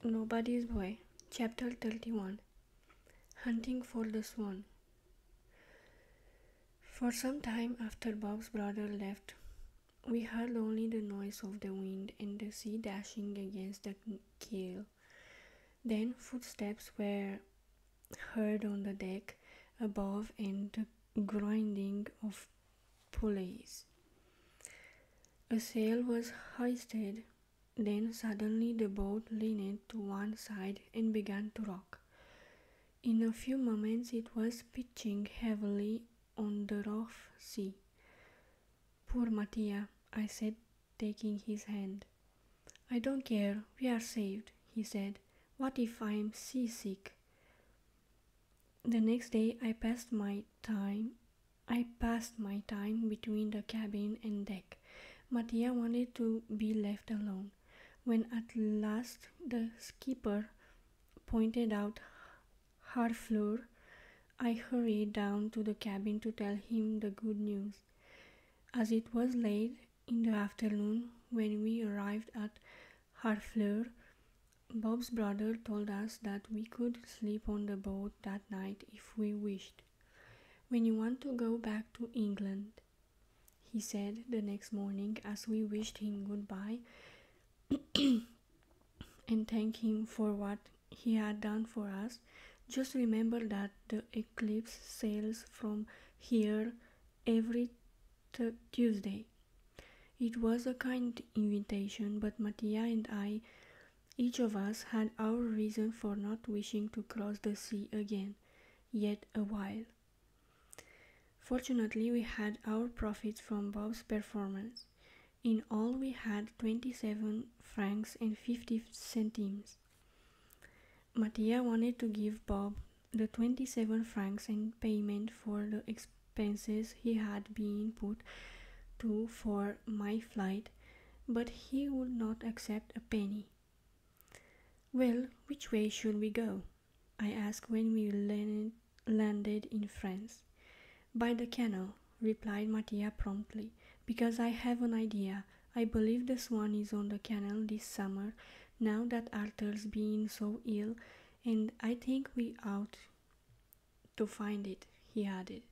Nobody's Boy, Chapter 31. Hunting for the Swan. For some time after Bob's brother left, we heard only the noise of the wind and the sea dashing against the keel. Then footsteps were heard on the deck above and the grinding of pulleys. A sail was hoisted. Then suddenly the boat leaned to one side and began to rock. In a few moments it was pitching heavily on the rough sea. "Poor Mattia," I said, taking his hand. "I don't care, we are saved," he said. "What if I am seasick?" The next day I passed my time between the cabin and deck. Mattia wanted to be left alone. When at last the skipper pointed out Harfleur, I hurried down to the cabin to tell him the good news. As it was late in the afternoon when we arrived at Harfleur, Bob's brother told us that we could sleep on the boat that night if we wished. "When you want to go back to England," he said the next morning as we wished him goodbye and thanked him for what he had done for us, "just remember that the Eclipse sails from here every Tuesday." It was a kind invitation, but Mattia and I, each of us, had our reason for not wishing to cross the sea again, yet a while. Fortunately, we had our profits from Bob's performance. In all we had 27 francs and 50 centimes. Mattia wanted to give Bob the 27 francs in payment for the expenses he had been put to for my flight, but he would not accept a penny. "Well, which way should we go?" I asked when we landed in France. "By the canal," replied Mattia promptly, "because I have an idea. I believe the Swan is on the canal this summer, now that Arthur's been so ill, and I think we ought to find it," he added.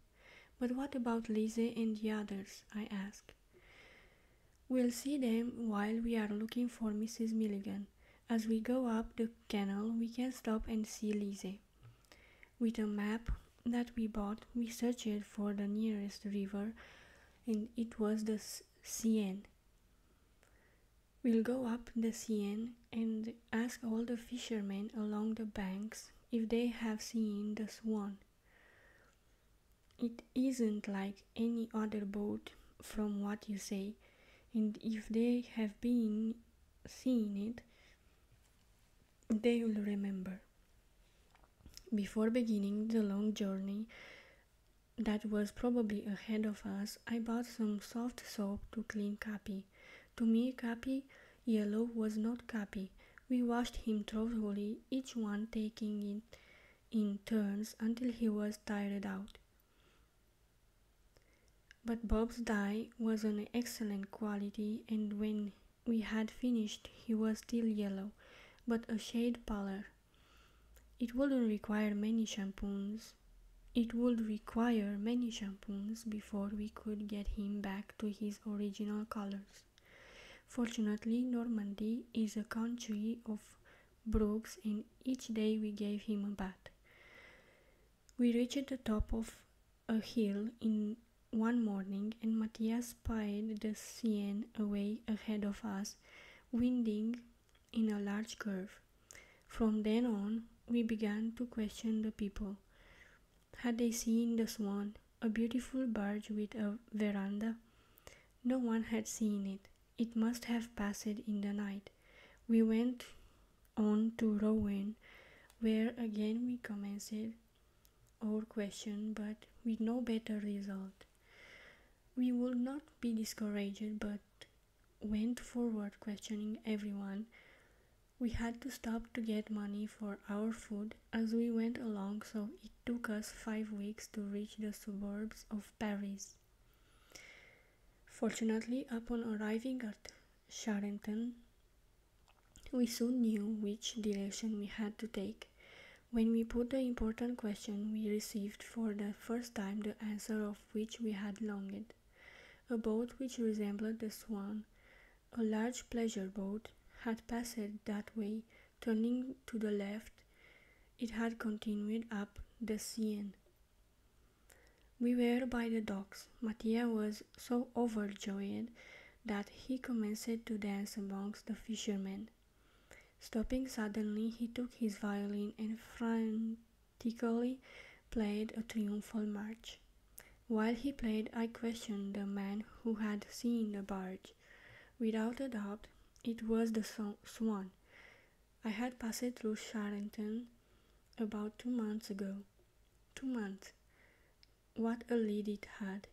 "But what about Lise and the others?" I asked. "We'll see them while we are looking for Mrs. Milligan. As we go up the canal, we can stop and see Lise." With a map that we bought, we searched for the nearest river, and it was the Seine. "We'll go up the Seine and ask all the fishermen along the banks if they have seen the Swan. It isn't like any other boat from what you say, and if they have been seen it, they will remember." Before beginning the long journey that was probably ahead of us, I bought some soft soap to clean Capi. To me, Capi Yellow was not Capi. We washed him thoroughly, each one taking it in turns until he was tired out. But Bob's dye was an excellent quality, and when we had finished he was still yellow, but a shade paler. It would require many shampoos before we could get him back to his original colors. Fortunately, Normandy is a country of brooks, and each day we gave him a bath. We reached the top of a hill in one morning, and Matthias spied the Seine away ahead of us, winding in a large curve. From then on, we began to question the people. Had they seen the Swan, a beautiful barge with a veranda? No one had seen it. It must have passed in the night. We went on to Rouen, where again we commenced our question, but with no better result. We would not be discouraged, but went forward questioning everyone. We had to stop to get money for our food as we went along, so it took us 5 weeks to reach the suburbs of Paris. Fortunately, upon arriving at Charenton, We soon knew which direction we had to take. When we put the important question, we received for the first time the answer of which we had longed. A boat which resembled the Swan, a large pleasure boat, had passed that way. Turning to the left, it had continued up the Seine. We were by the docks. Mattia was so overjoyed that he commenced to dance amongst the fishermen. Stopping suddenly, he took his violin and frantically played a triumphal march. While he played, I questioned the man who had seen the barge. Without a doubt, it was the Swan. I had passed through Charenton about 2 months ago. 2 months. What a lead it had.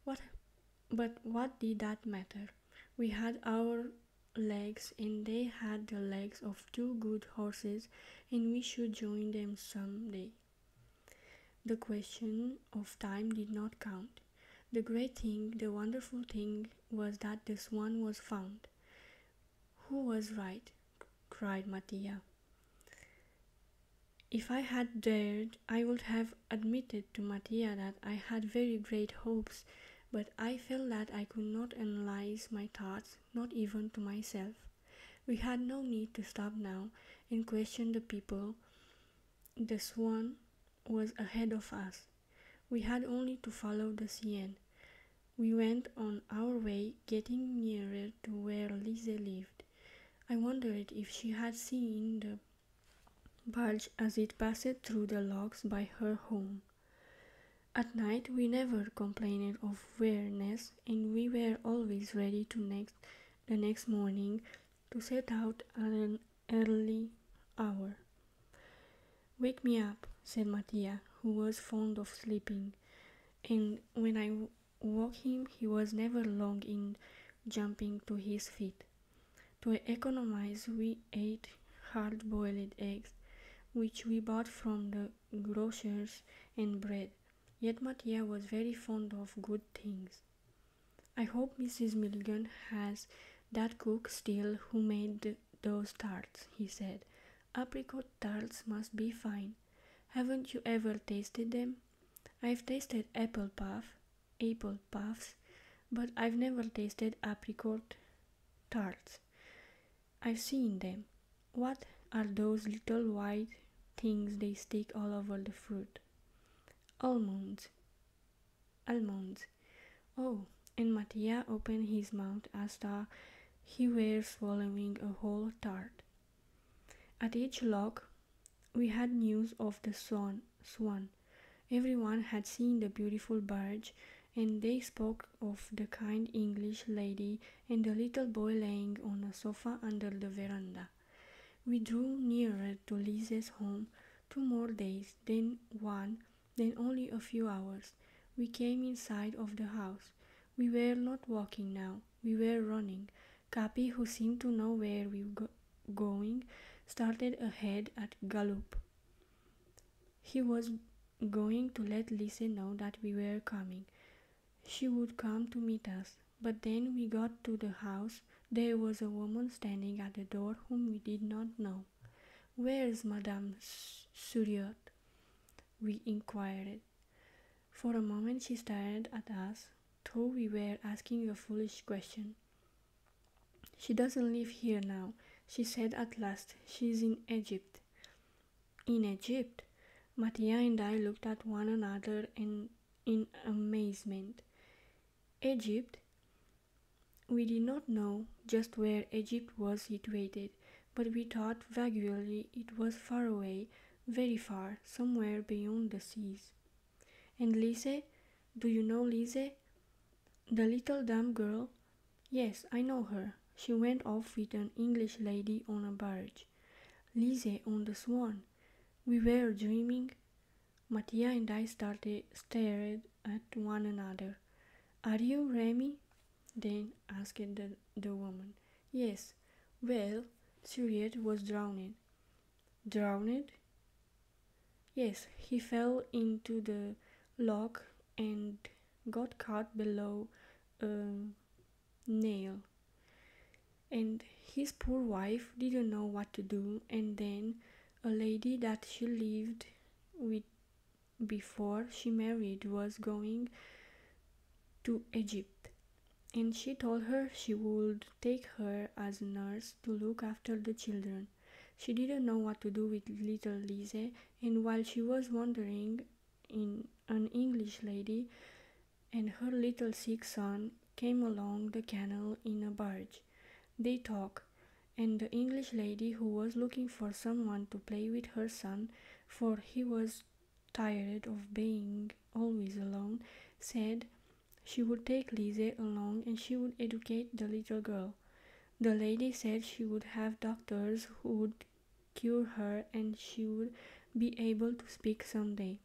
But what did that matter? We had our legs, and they had the legs of 2 good horses, and we should join them some day. The question of time did not count. The great thing, the wonderful thing, was that the Swan was found. Who was right? Cried Mattia. If I had dared, I would have admitted to Mattia that I had very great hopes, but I felt that I could not analyze my thoughts, not even to myself. We had no need to stop now and question the people. The Swan was ahead of us. We had only to follow the Seine. We went on our way, getting nearer to where Lise lived. I wondered if she had seen the barge as it passed through the logs by her home. At night we never complained of weariness, and we were always ready the next morning to set out at an early hour. "Wake me up," said Mattia, who was fond of sleeping, and when I woke him he was never long in jumping to his feet. To economize, we ate hard-boiled eggs, which we bought from the grocer's, and bread. Yet Mattia was very fond of good things. "I hope Mrs. Milligan has that cook still who made those tarts," he said. "Apricot tarts must be fine. Haven't you ever tasted them? I've tasted apple puffs, but I've never tasted apricot tarts. I've seen them. What are those little white things they stick all over the fruit?" Almonds. Oh, and Mattia opened his mouth as though he were swallowing a whole tart. At each lock we had news of the Swan. Everyone had seen the beautiful barge, and they spoke of the kind English lady and the little boy lying on a sofa under the veranda. We drew nearer to Lise's home. 2 more days, then 1, then only a few hours. We came in sight of the house. We were not walking now, we were running. Capi, who seemed to know where we were going, started ahead at gallop. He was going to let Lise know that we were coming. She would come to meet us. But then we got to the house. There was a woman standing at the door whom we did not know. "Where's Madame Suriot?" we inquired. For a moment she stared at us, though we were asking a foolish question. "She doesn't live here now," she said at last. "She's in Egypt." "In Egypt?" Mattia and I looked at one another in amazement. Egypt? We did not know just where Egypt was situated, but we thought vaguely it was far away, very far, somewhere beyond the seas. "And Lise? Do you know Lise? The little dumb girl?" "Yes, I know her. She went off with an English lady on a barge." Lise on the Swan. We were dreaming. Mattia and I stared at one another. "Are you Rémi?" then asked the woman. "Yes." "Well, Suriet was drowned." "Drowned?" "Yes, he fell into the lock and got caught below a nail. and his poor wife didn't know what to do. And then a lady that she lived with before she married was going to Egypt, and she told her she would take her as a nurse to look after the children. She didn't know what to do with little Lise, and while she was wondering, an English lady and her little sick son came along the canal in a barge. They talked, and the English lady, who was looking for someone to play with her son, for he was tired of being always alone, said she would take Lise along and she would educate the little girl. The lady said she would have doctors who would cure her and she would be able to speak someday.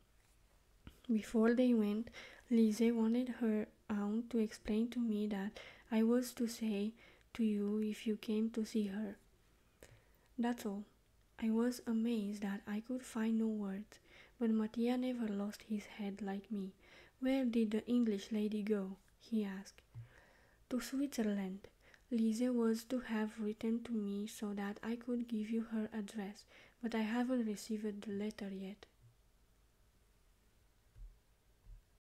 Before they went, Lise wanted her aunt to explain to me that I was to say to you if you came to see her. That's all. I was amazed that I could find no words, but Mattia never lost his head like me. Where did the English lady go? He asked. To Switzerland. Lise was to have written to me so that I could give you her address, but I haven't received the letter yet.